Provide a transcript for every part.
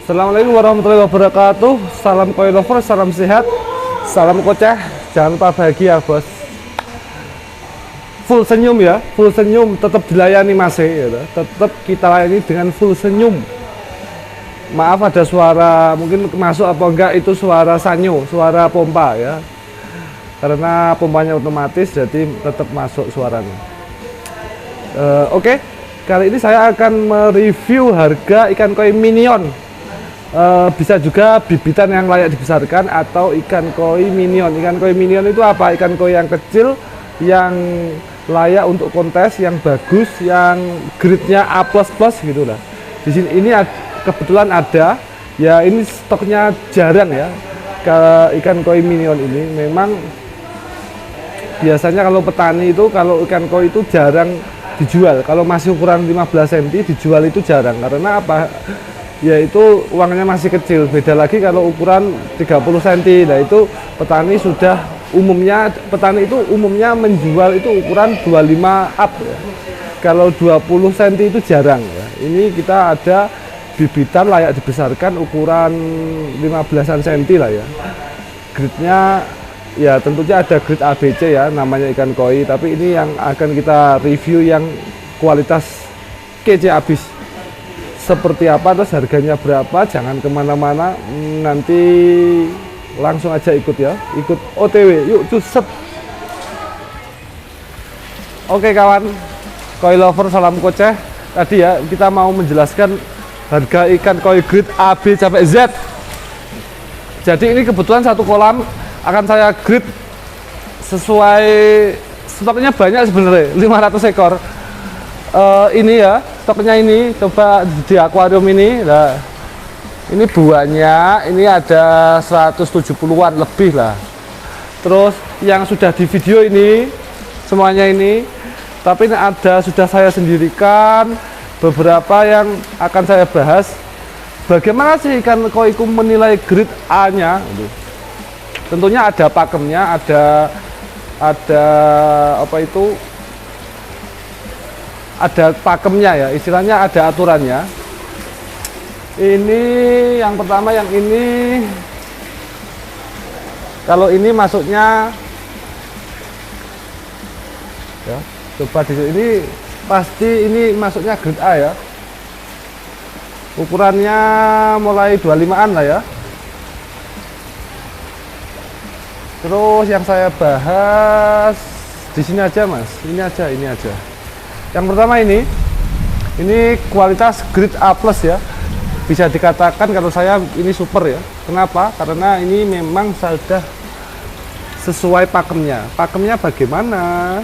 Assalamualaikum warahmatullahi wabarakatuh. Salam koi lover, salam sehat, salam koceh. Jangan lupa bahagia bos. Full senyum ya, full senyum. Tetap dilayani masih ya. Tetap kita layani dengan full senyum. Maaf ada suara mungkin masuk apa enggak, itu suara sanyo, suara pompa ya. Karena pompanya otomatis jadi tetap masuk suaranya. Oke. Kali ini saya akan mereview harga ikan koi minion. Bisa juga bibitan yang layak dibesarkan atau ikan koi minion. Ikan koi minion itu apa? Ikan koi yang kecil, yang layak untuk kontes, yang bagus, yang grade-nya A++ gitu lah. Di sini ini kebetulan ada, ya ini stoknya jarang ya. Ikan koi minion ini memang biasanya kalau petani itu kalau ikan koi itu jarang dijual. Kalau masih ukuran 15 cm dijual itu jarang. Karena apa? Yaitu uangnya masih kecil. Beda lagi kalau ukuran 30 cm. Nah itu petani sudah umumnya, petani itu umumnya menjual itu ukuran 25 up ya. Kalau 20 cm itu jarang ya. Ini kita ada bibitan layak dibesarkan ukuran 15 cm lah ya. Grade-nya ya tentunya ada grade ABC ya, namanya ikan koi. Tapi ini yang akan kita review yang kualitas kece abis. Seperti apa, terus harganya berapa, jangan kemana-mana, nanti langsung aja ikut ya, ikut OTW, yuk cuset. Oke kawan, koi lover salam koceh. Tadi ya kita mau menjelaskan harga ikan koi grade A, B sampai Z. Jadi ini kebetulan satu kolam akan saya grade sesuai stoknya banyak sebenarnya, 500 ekor. Ini ya stoknya, ini coba di akuarium ini. Nah, ini buahnya ini ada 170-an lebih lah. Terus yang sudah di video ini semuanya ini, tapi ini ada sudah saya sendirikan beberapa yang akan saya bahas. Bagaimana sih ikan koi ku menilai grade A nya? Tentunya ada pakemnya, ada apa itu, ada pakemnya ya, istilahnya ada aturannya. Ini yang pertama, yang ini kalau ini masuknya ya, coba di sini pasti ini masuknya grade A ya. Ukurannya mulai 25-an lah ya. Terus yang saya bahas di sini aja mas, ini aja. Yang pertama ini kualitas grade A+ ya. Bisa dikatakan kalau saya ini super ya. Kenapa? Karena ini memang sudah sesuai pakemnya. Pakemnya bagaimana?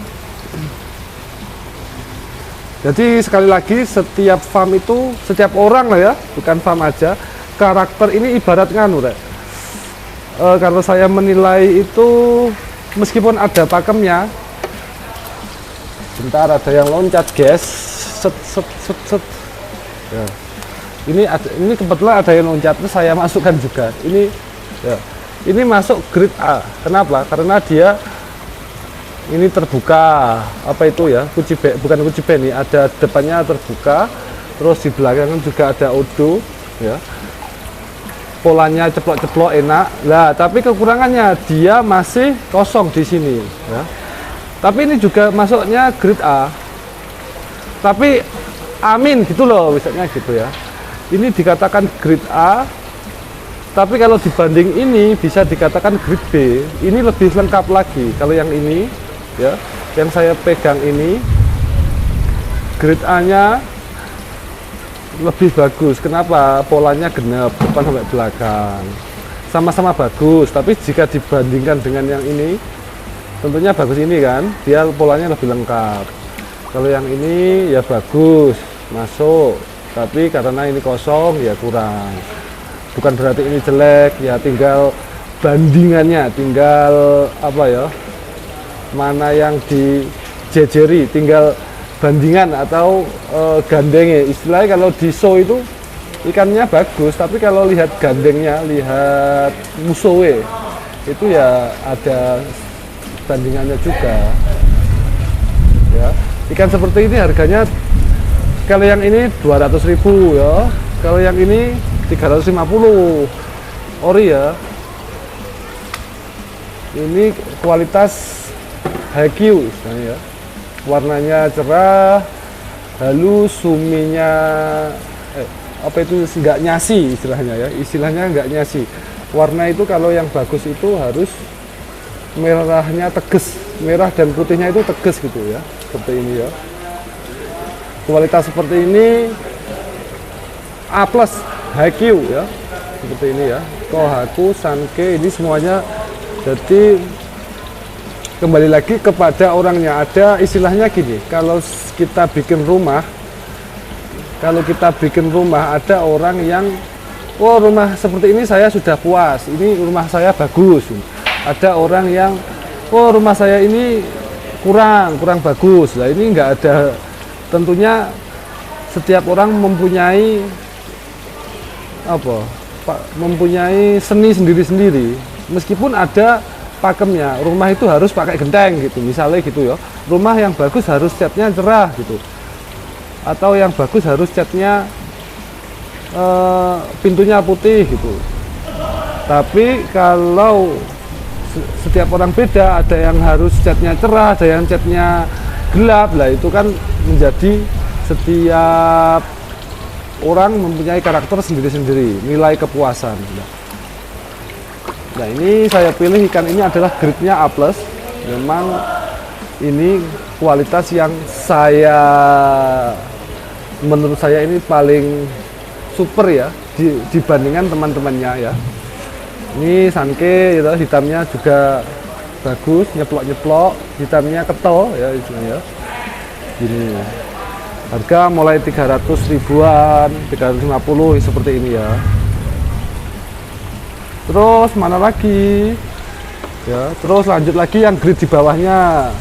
Jadi sekali lagi setiap farm itu, setiap orang lah ya, bukan farm aja. Karakter ini ibarat nganu rek. Kalau saya menilai itu meskipun ada pakemnya. Bentar, ada yang loncat guys. Set. Ya. Ini kebetulan ada yang loncat, itu saya masukkan juga. Ini ya. Ini masuk grade A. Kenapa? Karena dia ini terbuka, apa itu ya? Bukan kunci ini, ada depannya terbuka. Terus di belakang juga ada odo ya. Polanya ceplok-ceplok enak. Lah, tapi kekurangannya dia masih kosong di sini ya. Tapi ini juga masuknya grade A. Tapi amin gitu loh, misalnya gitu ya. Ini dikatakan grade A. Tapi kalau dibanding ini bisa dikatakan grade B. Ini lebih lengkap lagi. Kalau yang ini ya, yang saya pegang ini grade A-nya lebih bagus. Kenapa? Polanya genap depan sampai belakang. Sama-sama bagus, tapi jika dibandingkan dengan yang ini tentunya bagus ini kan, dia polanya lebih lengkap. Kalau yang ini ya bagus, masuk, tapi karena ini kosong ya kurang. Bukan berarti ini jelek, ya tinggal bandingannya, tinggal apa ya, mana yang dijejeri, tinggal bandingan atau gandengnya. Istilahnya kalau di show itu ikannya bagus, tapi kalau lihat gandengnya, lihat musuhnya, itu ya ada bandingannya juga ya. Ikan seperti ini harganya, kalau yang ini 200.000 ya, kalau yang ini 350 ori ya. Ini kualitas HQ istilahnya ya. Warnanya cerah, halus, suminya apa itu nggak nyasi istilahnya ya. Istilahnya nggak nyasi. Warna itu kalau yang bagus itu harus merahnya tegas, merah dan putihnya itu tegas gitu ya, seperti ini ya. Kualitas seperti ini A+ HQ ya, seperti ini ya. Kohaku, Sankei, ini semuanya. Jadi kembali lagi kepada orangnya. Ada istilahnya gini, kalau kita bikin rumah, ada orang yang oh rumah seperti ini saya sudah puas, ini rumah saya bagus. Ada orang yang oh rumah saya ini kurang bagus. Nah ini nggak ada. Tentunya setiap orang mempunyai mempunyai seni sendiri-sendiri. Meskipun ada pakemnya, rumah itu harus pakai genteng gitu, misalnya gitu ya. Rumah yang bagus harus catnya cerah gitu, atau yang bagus harus catnya pintunya putih gitu. Tapi kalau setiap orang beda, ada yang harus catnya cerah, ada yang catnya gelap lah, itu kan menjadi setiap orang mempunyai karakter sendiri-sendiri, nilai kepuasan. Nah ini saya pilih ikan ini adalah grade-nya A+. Memang ini kualitas yang menurut saya ini paling super ya dibandingkan teman-temannya ya. Ini Sankei ya, hitamnya juga bagus, nyeplok-nyeplok, hitamnya ketol ya istilahnya. Gini. Harga mulai 300 ribuan, 350 seperti ini ya. Terus mana lagi? Ya, terus lanjut lagi yang grade di bawahnya.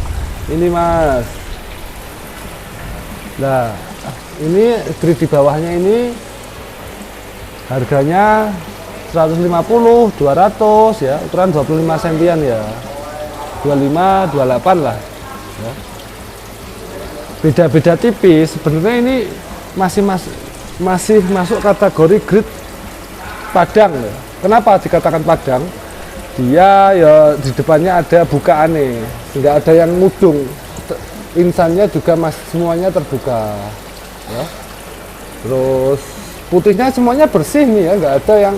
Ini Mas. Nah, ini grade di bawahnya ini harganya 150, 200 ya, ukuran 25 sentian ya. 25, 28 lah ya. Beda-beda tipis. Sebenarnya ini masih masuk kategori grade Padang ya. Kenapa dikatakan Padang? Dia ya di depannya ada bukaan nih, nggak ada yang mudung. Insannya juga semuanya terbuka ya. Terus putihnya semuanya bersih nih ya, nggak ada yang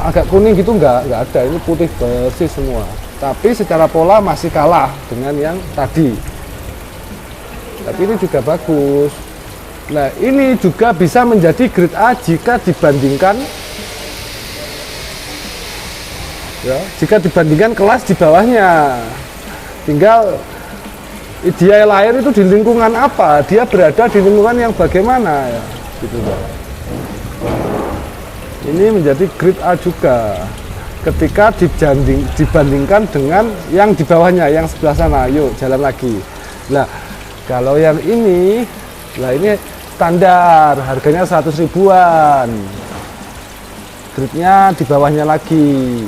agak kuning gitu, nggak ada. Ini putih bersih semua. Tapi secara pola masih kalah dengan yang tadi. Tapi ini juga bagus. Nah ini juga bisa menjadi grade A jika dibandingkan kelas di bawahnya. Tinggal dia lahir itu di lingkungan apa, dia berada di lingkungan yang bagaimana ya, gitu Pak. Ini menjadi grade A juga ketika dibandingkan dengan yang di bawahnya, yang sebelah sana. Yuk jalan lagi. Nah kalau yang ini, nah ini standar, harganya 100 ribuan. Grade-nya di bawahnya lagi.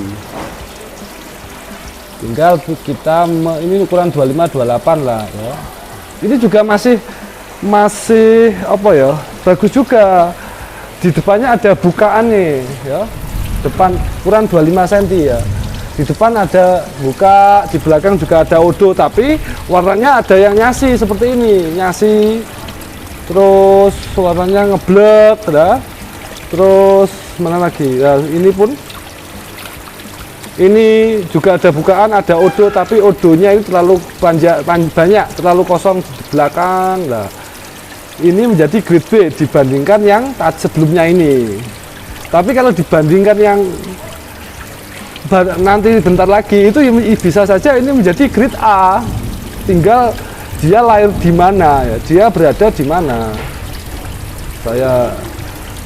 Tinggal kita ini ukuran 25, 28 lah ya. Ini juga masih apa ya, bagus juga. Di depannya ada bukaan nih ya. Depan ukuran 25 cm ya. Di depan ada buka, di belakang juga ada odo, tapi warnanya ada yang nyasi seperti ini, nyasi. Terus warnanya ngeblek ya. Terus mana lagi? Ya, ini pun ini juga ada bukaan, ada odo, tapi odonya ini terlalu banyak, terlalu kosong di belakang. Nah, ini menjadi grade B dibandingkan yang sebelumnya ini. Tapi kalau dibandingkan yang nanti bentar lagi itu bisa saja ini menjadi grade A. Tinggal dia lahir di mana ya, dia berada di mana.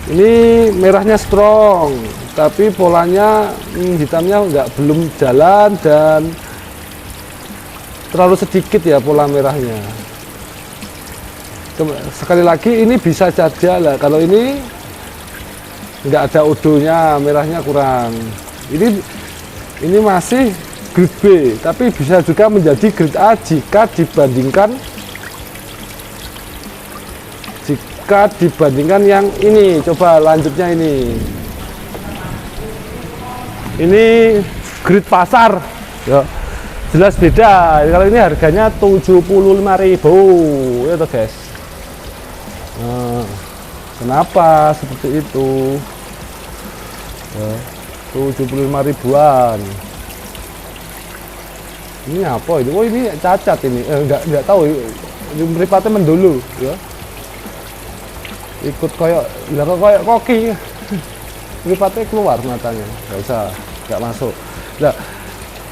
Ini merahnya strong, tapi polanya hitamnya belum jalan dan terlalu sedikit ya pola merahnya. Sekali lagi ini bisa saja lah, kalau ini nggak ada odonya, merahnya kurang. Ini masih grade B, tapi bisa juga menjadi grade A jika jika dibandingkan yang ini. Coba lanjutnya ini grid pasar ya, jelas beda. Kalau ini harganya 75.000 ya toh guys. Nah, kenapa seperti itu ya, 75 ribuan. Ini apa ini? Oh ini cacat ini, enggak tahu ini mripate mendulu ya, ikut koyok koki. Mripate keluar matanya, nggak masuk. Nah,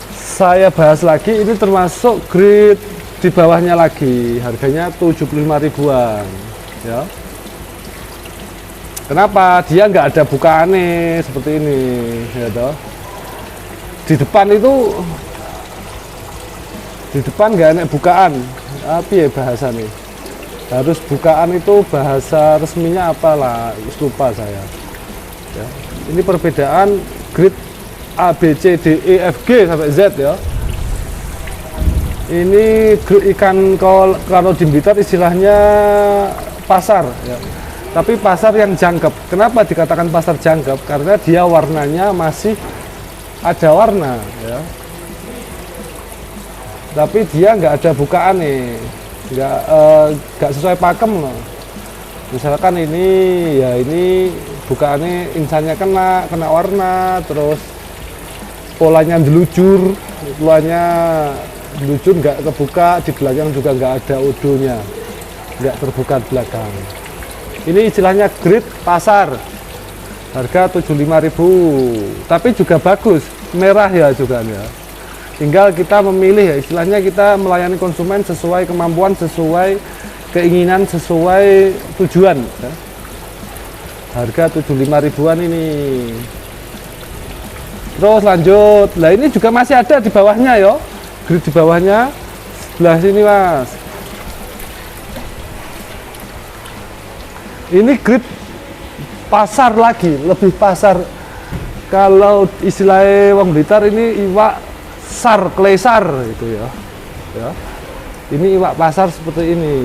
saya bahas lagi, ini termasuk grade di bawahnya lagi, harganya 75 ribuan ya. Kenapa? Dia nggak ada bukaannya seperti ini ya toh. Di depan nggak ada bukaan, tapi ya bahasa nih harus bukaan, itu bahasa resminya apalah, lupa saya ya. Ini perbedaan grade A, B, C, D, E, F, G sampai Z ya. Ini grade ikan kalau di Blitar istilahnya pasar ya, tapi pasar yang jangkep. Kenapa dikatakan pasar jangkep? Karena dia warnanya masih ada warna ya, tapi dia nggak ada bukaan nih, nggak sesuai pakem loh. Misalkan ini ya, ini bukaannya insannya kena warna, terus polanya delujur, nggak kebuka, di belakang juga nggak ada udonya, nggak terbuka di belakang. Ini istilahnya grade pasar, harga 75.000, tapi juga bagus, merah ya juga ya. Tinggal kita memilih ya, istilahnya kita melayani konsumen sesuai kemampuan, sesuai keinginan, sesuai tujuan ya. Harga 75 ribuan ini. Terus lanjut, nah ini juga masih ada di bawahnya ya, grid di bawahnya sebelah sini mas. Ini grid pasar lagi, lebih pasar. Kalau istilahnya wong Blitar ini iwak sar, klesar itu ya. Ini iwak pasar seperti ini.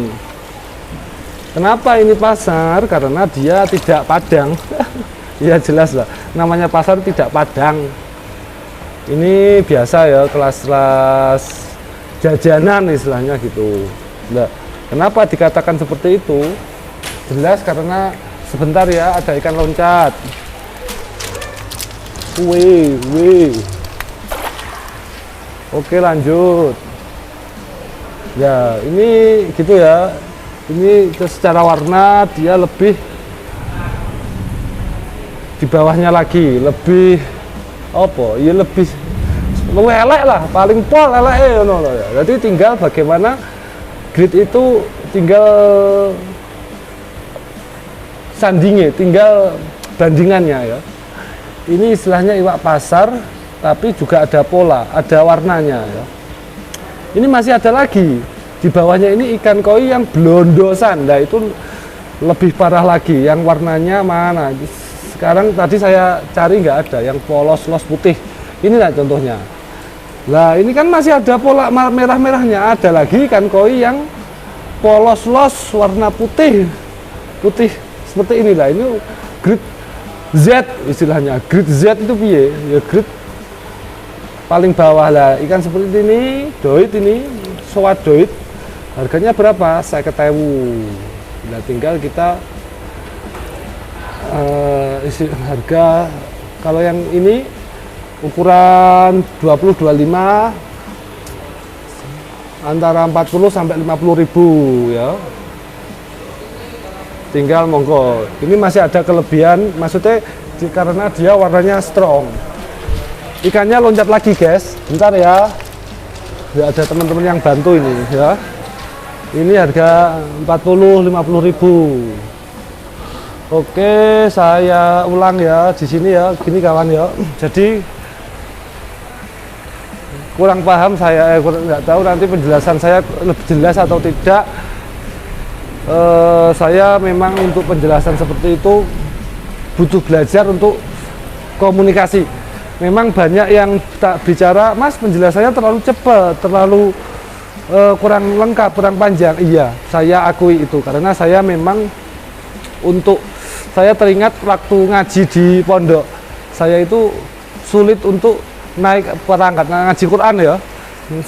Kenapa ini pasar? Karena dia tidak padang. Ya jelas lah, namanya pasar tidak padang. Ini biasa ya, kelas-kelas jajanan istilahnya gitu. Nah, kenapa dikatakan seperti itu? Jelas karena sebentar ya, ada ikan loncat. Wih. Oke lanjut. Ya ini gitu ya. Ini secara warna dia lebih di bawahnya lagi, lebih apa? Ya lebih elek lah, paling pol elek ya. Jadi tinggal bagaimana grid itu, tinggal sandingnya, tinggal bandingannya ya. Ini istilahnya iwak pasar, tapi juga ada pola, ada warnanya ya. Ini masih ada lagi di bawahnya, ini ikan koi yang blondosan. Nah itu lebih parah lagi, yang warnanya mana sekarang, tadi saya cari nggak ada yang polos-los putih. Inilah contohnya. Nah ini kan masih ada pola merah-merahnya. Ada lagi ikan koi yang polos-los warna putih seperti inilah. Ini grade Z istilahnya. Grade Z itu piye ya, grade paling bawah lah. Ikan seperti ini, doit ini, soat doit, harganya berapa? 50.000. Nah tinggal kita isi harga. Kalau yang ini ukuran 20-25 antara 40 sampai 50.000 ya. Tinggal monggo. Ini masih ada kelebihan, maksudnya karena dia warnanya strong. Ikannya loncat lagi guys, bentar ya. Ya ada teman-teman yang bantu ini ya. Ini harga 40-50.000. Oke, saya ulang ya di sini ya, gini kawan ya. Jadi kurang paham saya, nggak tahu nanti penjelasan saya lebih jelas atau tidak. Saya memang untuk penjelasan seperti itu butuh belajar untuk komunikasi. Memang banyak yang tak bicara, mas penjelasannya terlalu cepat, terlalu kurang lengkap, kurang panjang. Iya, saya akui itu karena saya memang untuk saya teringat waktu ngaji di pondok, saya itu sulit untuk naik perangkat ngaji Quran ya,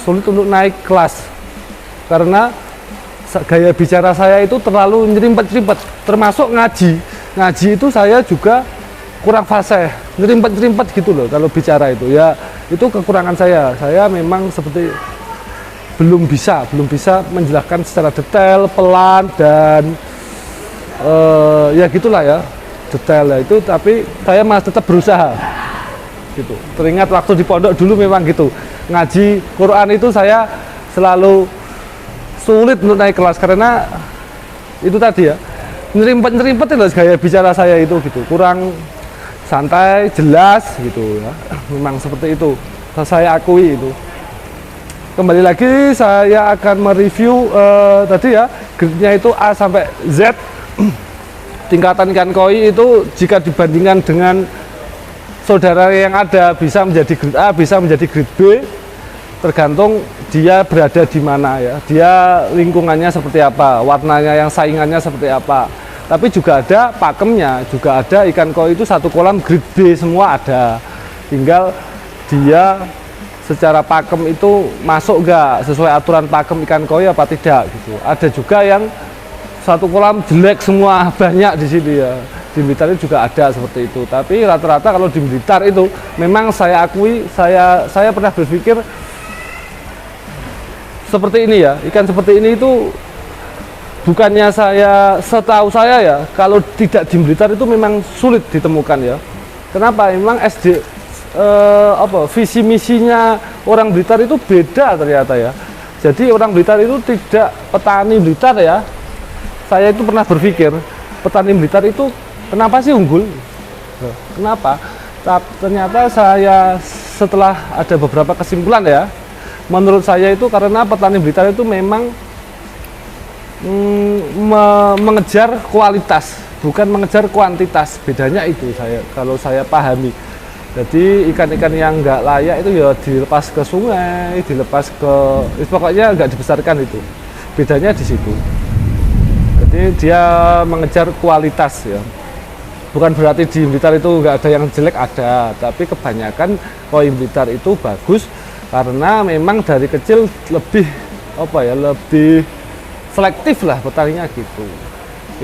sulit untuk naik kelas karena gaya bicara saya itu terlalu nyerimpet-nyerimpet, termasuk ngaji itu saya juga kurang fasih, nyerimpet-nyerimpet gitu loh kalau bicara itu ya, itu kekurangan saya memang seperti belum bisa menjelaskan secara detail, pelan, dan ya gitulah ya, detail ya itu, tapi saya masih tetap berusaha gitu. Teringat waktu di pondok dulu memang gitu, ngaji Quran itu saya selalu sulit untuk naik kelas karena itu tadi ya, nyerimpet itu gaya bicara saya itu gitu, kurang santai, jelas gitu ya, memang seperti itu, saya akui itu. Kembali lagi saya akan mereview tadi ya, grade-nya itu A sampai Z. Tingkatan ikan koi itu jika dibandingkan dengan saudara yang ada bisa menjadi grade A, bisa menjadi grade B, tergantung dia berada di mana ya, dia lingkungannya seperti apa, warnanya yang saingannya seperti apa. Tapi juga ada pakemnya, juga ada ikan koi itu satu kolam grade B semua ada, tinggal dia secara pakem itu masuk enggak sesuai aturan pakem ikan koi apa tidak gitu. Ada juga yang satu kolam jelek semua, banyak di sini ya. Di Blitar itu juga ada seperti itu. Tapi rata-rata kalau di Blitar itu memang saya akui, saya pernah berpikir seperti ini ya, ikan seperti ini itu bukannya setahu saya ya, kalau tidak di Blitar itu memang sulit ditemukan ya. Kenapa? Memang visi misinya orang Blitar itu beda ternyata ya. Jadi orang Blitar itu tidak petani Blitar ya. Saya itu pernah berpikir petani Blitar itu kenapa sih unggul? Kenapa? Ternyata saya setelah ada beberapa kesimpulan ya, menurut saya itu karena petani Blitar itu memang mengejar kualitas, bukan mengejar kuantitas. Bedanya itu kalau saya pahami. Jadi ikan-ikan yang nggak layak itu ya dilepas ke sungai, dilepas ke, pokoknya nggak dibesarkan itu. Bedanya di situ. Jadi dia mengejar kualitas ya. Bukan berarti di Blitar itu nggak ada yang jelek, ada, tapi kebanyakan koi Blitar itu bagus karena memang dari kecil lebih lebih selektif lah petaninya gitu.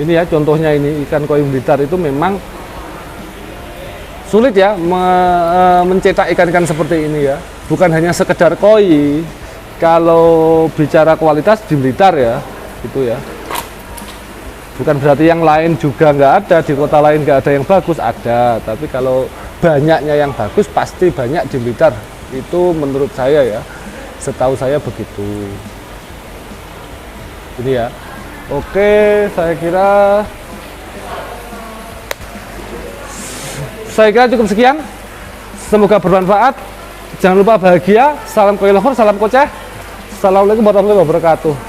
Ini ya contohnya, ini ikan koi Blitar itu memang sulit ya mencetak ikan-ikan seperti ini ya, bukan hanya sekedar koi. Kalau bicara kualitas di Blitar ya itu ya, bukan berarti yang lain juga nggak ada, di kota lain nggak ada yang bagus, ada, tapi kalau banyaknya yang bagus pasti banyak di Blitar, itu menurut saya ya, setahu saya begitu. Ini ya, oke, saya kira cukup sekian. Semoga bermanfaat. Jangan lupa bahagia. Salam koi lover, salam koceh. Assalamualaikum warahmatullahi wabarakatuh.